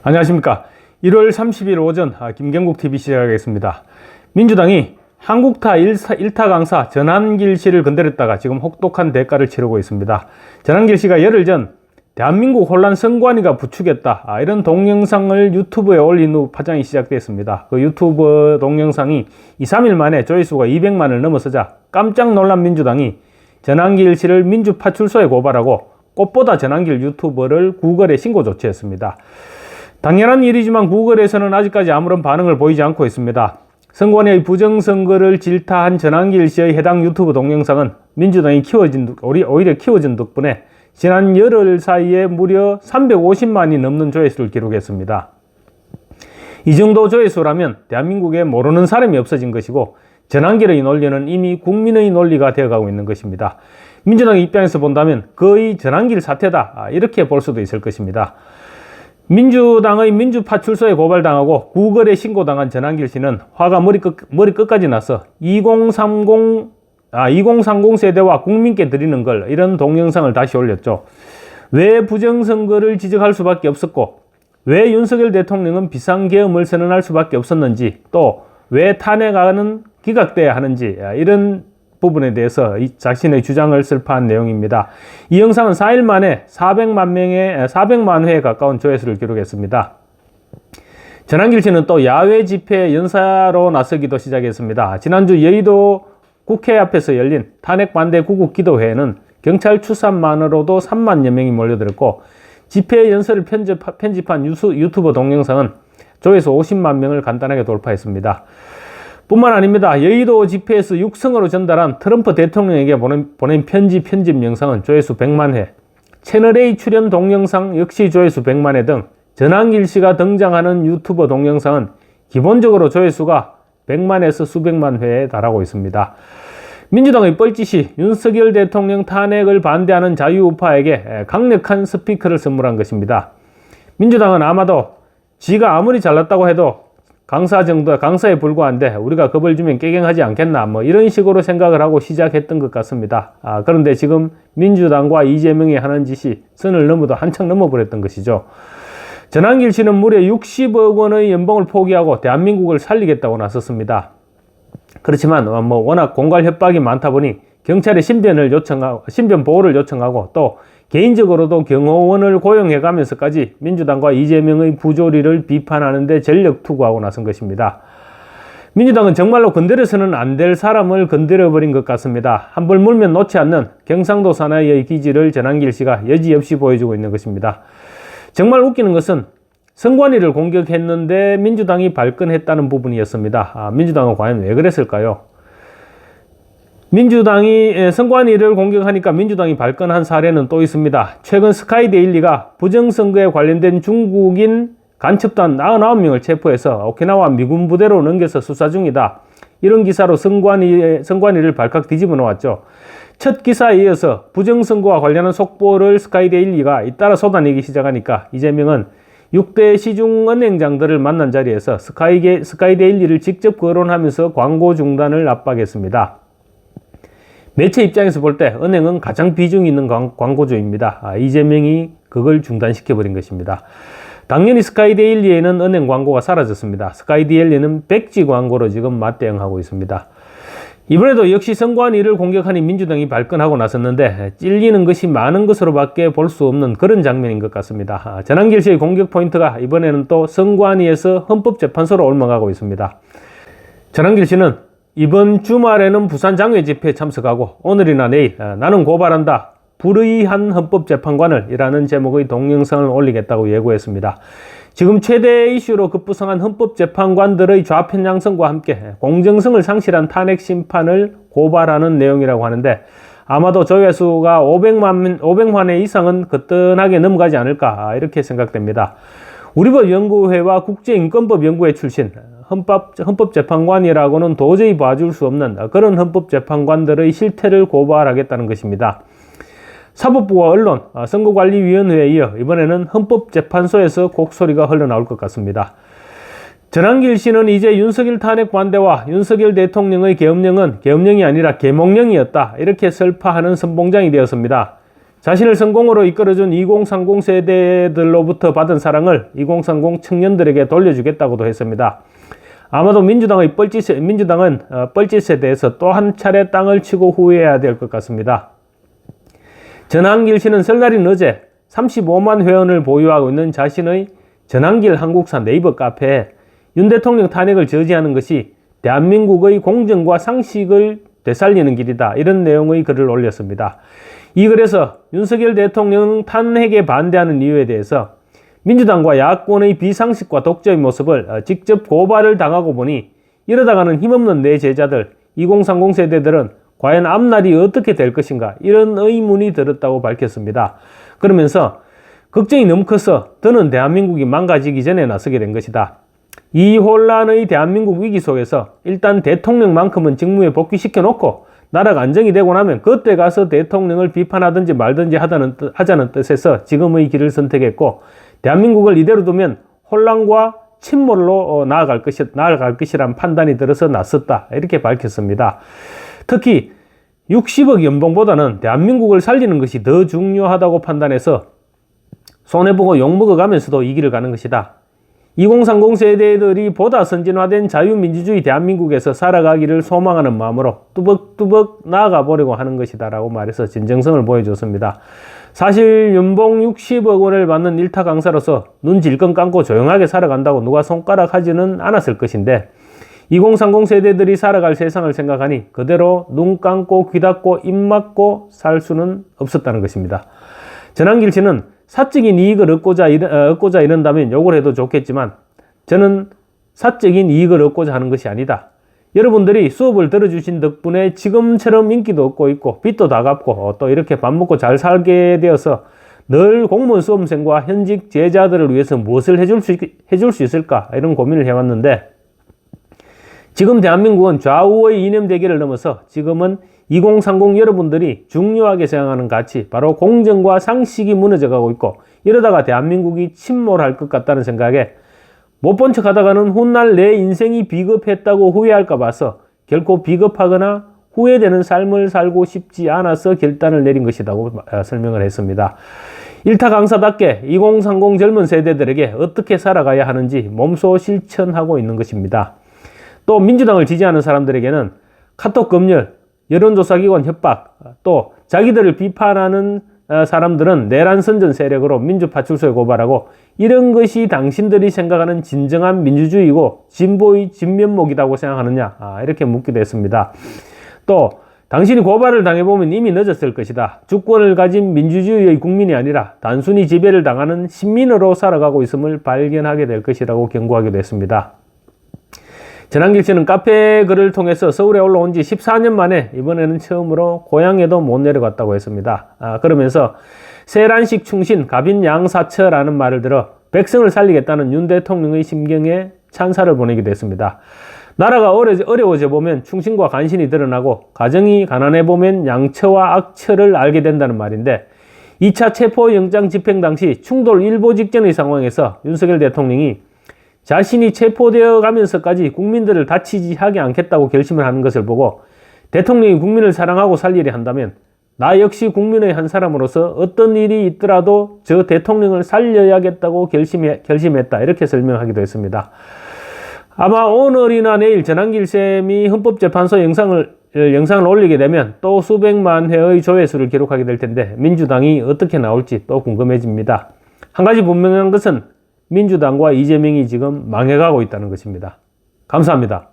안녕하십니까. 1월 30일 오전 김경국TV 시작하겠습니다. 민주당이 한국타 1타 강사 전한길 씨를 건드렸다가 지금 혹독한 대가를 치르고 있습니다. 전한길 씨가 열흘 전 대한민국 혼란 선관위가 부추겼다, 이런 동영상을 유튜브에 올린 후 파장이 시작됐습니다. 그 유튜브 동영상이 2, 3일 만에 조회수가 200만을 넘어서자 깜짝 놀란 민주당이 전한길 씨를 민주파출소에 고발하고 꽃보다 전한길 유튜버를 구글에 신고 조치했습니다. 당연한 일이지만 구글에서는 아직까지 아무런 반응을 보이지 않고 있습니다. 선관위의 부정선거를 질타한 전한길 씨의 해당 유튜브 동영상은 민주당이 오히려 키워진 덕분에 지난 열흘 사이에 무려 350만이 넘는 조회수를 기록했습니다. 이 정도 조회수라면 대한민국에 모르는 사람이 없어진 것이고 전한길의 논리는 이미 국민의 논리가 되어가고 있는 것입니다. 민주당의 입장에서 본다면 거의 전한길 사태다, 이렇게 볼 수도 있을 것입니다. 민주당의 민주파출소에 고발당하고 구글에 신고당한 전한길 씨는 화가 머리 끝까지 나서 2030 세대와 국민께 드리는 걸, 이런 동영상을 다시 올렸죠. 왜 부정선거를 지적할 수밖에 없었고, 왜 윤석열 대통령은 비상계엄을 선언할 수밖에 없었는지, 또 왜 탄핵안은 기각돼야 하는지, 이런 부분에 대해서 자신의 주장을 설파한 내용입니다. 이 영상은 4일 만에 400만 회에 가까운 조회수를 기록했습니다. 전한길 씨는 또 야외 집회 연사로 나서기도 시작했습니다. 지난주 여의도 국회 앞에서 열린 탄핵 반대 구국 기도회에는 경찰 추산만으로도 3만여 명이 몰려들었고, 집회 연설을 편집한 유튜버 동영상은 조회수 50만 명을 간단하게 돌파했습니다. 뿐만 아닙니다. 여의도 집회에서 육성으로 전달한 트럼프 대통령에게 보낸 편지 편집 영상은 조회수 100만 회, 채널A 출연 동영상 역시 조회수 100만 회 등 전한길 씨가 등장하는 유튜버 동영상은 기본적으로 조회수가 100만에서 수백만 회에 달하고 있습니다. 민주당의 뻘짓이 윤석열 대통령 탄핵을 반대하는 자유우파에게 강력한 스피커를 선물한 것입니다. 민주당은 아마도 지가 아무리 잘났다고 해도 강사에 불과한데 우리가 겁을 주면 깨갱하지 않겠나, 이런 식으로 생각을 하고 시작했던 것 같습니다. 그런데 지금 민주당과 이재명이 하는 짓이 선을 넘어도 한참 넘어버렸던 것이죠. 전한길 씨는 무려 60억 원의 연봉을 포기하고 대한민국을 살리겠다고 나섰습니다. 그렇지만 워낙 공갈 협박이 많다 보니 경찰에 신변 보호를 요청하고 또 개인적으로도 경호원을 고용해가면서까지 민주당과 이재명의 부조리를 비판하는 데 전력 투구하고 나선 것입니다. 민주당은 정말로 건드려서는 안 될 사람을 건드려버린 것 같습니다. 한 번 물면 놓지 않는 경상도 사나이의 기질을 전한길 씨가 여지없이 보여주고 있는 것입니다. 정말 웃기는 것은 선관위를 공격했는데 민주당이 발끈했다는 부분이었습니다. 민주당은 과연 왜 그랬을까요? 민주당이 선관위를 공격하니까 민주당이 발끈한 사례는 또 있습니다. 최근 스카이데일리가 부정선거에 관련된 중국인 간첩단 99명을 체포해서 오키나와 미군 부대로 넘겨서 수사 중이다, 이런 기사로 선관위를 발칵 뒤집어 놓았죠. 첫 기사에 이어서 부정선거와 관련한 속보를 스카이데일리가 잇따라 쏟아내기 시작하니까 이재명은 6대 시중은행장들을 만난 자리에서 스카이데일리를 직접 거론하면서 광고 중단을 압박했습니다. 매체 입장에서 볼 때 은행은 가장 비중 있는 광고주입니다. 이재명이 그걸 중단시켜버린 것입니다. 당연히 스카이데일리에는 은행 광고가 사라졌습니다. 스카이데일리는 백지 광고로 지금 맞대응하고 있습니다. 이번에도 역시 선관위를 공격하니 민주당이 발끈하고 나섰는데 찔리는 것이 많은 것으로밖에 볼 수 없는 그런 장면인 것 같습니다. 전한길 씨의 공격 포인트가 이번에는 또 선관위에서 헌법재판소로 옮아가고 있습니다. 전한길 씨는 이번 주말에는 부산 장외 집회에 참석하고 오늘이나 내일 나는 고발한다, 불의한 헌법재판관을 이라는 제목의 동영상을 올리겠다고 예고했습니다. 지금 최대 이슈로 급부상한 헌법재판관들의 좌편향성과 함께 공정성을 상실한 탄핵 심판을 고발하는 내용이라고 하는데 아마도 조회수가 500만 회 이상은 거뜬하게 넘어가지 않을까, 이렇게 생각됩니다. 우리법연구회와 국제인권법연구회 출신 헌법재판관이라고는 도저히 봐줄 수 없는 그런 헌법재판관들의 실태를 고발하겠다는 것입니다. 사법부와 언론, 선거관리위원회에 이어 이번에는 헌법재판소에서 곡소리가 흘러나올 것 같습니다. 전한길 씨는 이제 윤석열 탄핵 반대와 윤석열 대통령의 계엄령은 계엄령이 아니라 계몽령이었다, 이렇게 설파하는 선봉장이 되었습니다. 자신을 성공으로 이끌어준 2030 세대들로부터 받은 사랑을 2030 청년들에게 돌려주겠다고도 했습니다. 아마도 민주당은 뻘짓에 대해서 또 한 차례 땅을 치고 후회해야 될 것 같습니다. 전한길 씨는 설날인 어제 35만 회원을 보유하고 있는 자신의 전한길 한국사 네이버 카페에 윤 대통령 탄핵을 저지하는 것이 대한민국의 공정과 상식을 되살리는 길이다, 이런 내용의 글을 올렸습니다. 이 글에서 윤석열 대통령 탄핵에 반대하는 이유에 대해서 민주당과 야권의 비상식과 독재의 모습을 직접 고발을 당하고 보니 이러다가는 힘없는 내 제자들 2030 세대들은 과연 앞날이 어떻게 될 것인가, 이런 의문이 들었다고 밝혔습니다. 그러면서 걱정이 너무 커서 더는 대한민국이 망가지기 전에 나서게 된 것이다. 이 혼란의 대한민국 위기 속에서 일단 대통령만큼은 직무에 복귀시켜 놓고 나라가 안정이 되고 나면 그때 가서 대통령을 비판하든지 말든지 하자는 뜻에서 지금의 길을 선택했고, 대한민국을 이대로 두면 혼란과 침몰로 나아갈 것이란 판단이 들어서 나섰다, 이렇게 밝혔습니다. 특히 60억 연봉보다는 대한민국을 살리는 것이 더 중요하다고 판단해서 손해보고 욕먹어가면서도 이 길을 가는 것이다. 2030 세대들이 보다 선진화된 자유민주주의 대한민국에서 살아가기를 소망하는 마음으로 뚜벅뚜벅 나아가 보려고 하는 것이다 라고 말해서 진정성을 보여줬습니다. 사실 연봉 60억 원을 받는 일타 강사로서 눈 질끈 감고 조용하게 살아간다고 누가 손가락하지는 않았을 것인데, 2030 세대들이 살아갈 세상을 생각하니 그대로 눈 감고 귀 닫고 입 막고 살 수는 없었다는 것입니다. 전한길 씨는 사적인 이익을 얻고자 이런다면 욕을 해도 좋겠지만, 저는 사적인 이익을 얻고자 하는 것이 아니다. 여러분들이 수업을 들어주신 덕분에 지금처럼 인기도 얻고 있고 빚도 다 갚고 또 이렇게 밥 먹고 잘 살게 되어서 늘 공무원 수험생과 현직 제자들을 위해서 무엇을 해줄 수 있을까, 이런 고민을 해왔는데, 지금 대한민국은 좌우의 이념 대결을 넘어서 지금은 2030 여러분들이 중요하게 생각하는 가치, 바로 공정과 상식이 무너져가고 있고, 이러다가 대한민국이 침몰할 것 같다는 생각에 못 본 척 하다가는 훗날 내 인생이 비겁했다고 후회할까 봐서 결코 비겁하거나 후회되는 삶을 살고 싶지 않아서 결단을 내린 것이라고 설명을 했습니다. 일타 강사답게 2030 젊은 세대들에게 어떻게 살아가야 하는지 몸소 실천하고 있는 것입니다. 또 민주당을 지지하는 사람들에게는 카톡 검열, 여론조사기관 협박, 또 자기들을 비판하는 사람들은 내란 선전 세력으로 민주파출소에 고발하고, 이런 것이 당신들이 생각하는 진정한 민주주의고 진보의 진면목이라고 생각하느냐, 이렇게 묻기도 했습니다. 또 당신이 고발을 당해보면 이미 늦었을 것이다. 주권을 가진 민주주의의 국민이 아니라 단순히 지배를 당하는 시민으로 살아가고 있음을 발견하게 될 것이라고 경고하기도 했습니다. 전한길 씨는 카페 글을 통해서 서울에 올라온 지 14년 만에 이번에는 처음으로 고향에도 못 내려갔다고 했습니다. 그러면서 세란식 충신 갑인양사처라는 말을 들어 백성을 살리겠다는 윤 대통령의 심경에 찬사를 보내기도 했습니다. 나라가 어려워져 보면 충신과 간신이 드러나고 가정이 가난해 보면 양처와 악처를 알게 된다는 말인데, 2차 체포영장 집행 당시 충돌 일보 직전의 상황에서 윤석열 대통령이 자신이 체포되어 가면서까지 국민들을 다치지 하게 않겠다고 결심을 하는 것을 보고, 대통령이 국민을 사랑하고 살리려 한다면 나 역시 국민의 한 사람으로서 어떤 일이 있더라도 저 대통령을 살려야겠다고 결심했다, 이렇게 설명하기도 했습니다. 아마 오늘이나 내일 전한길 쌤이 헌법재판소 영상을 올리게 되면 또 수백만 회의 조회수를 기록하게 될 텐데, 민주당이 어떻게 나올지 또 궁금해집니다. 한 가지 분명한 것은 민주당과 이재명이 지금 망해가고 있다는 것입니다. 감사합니다.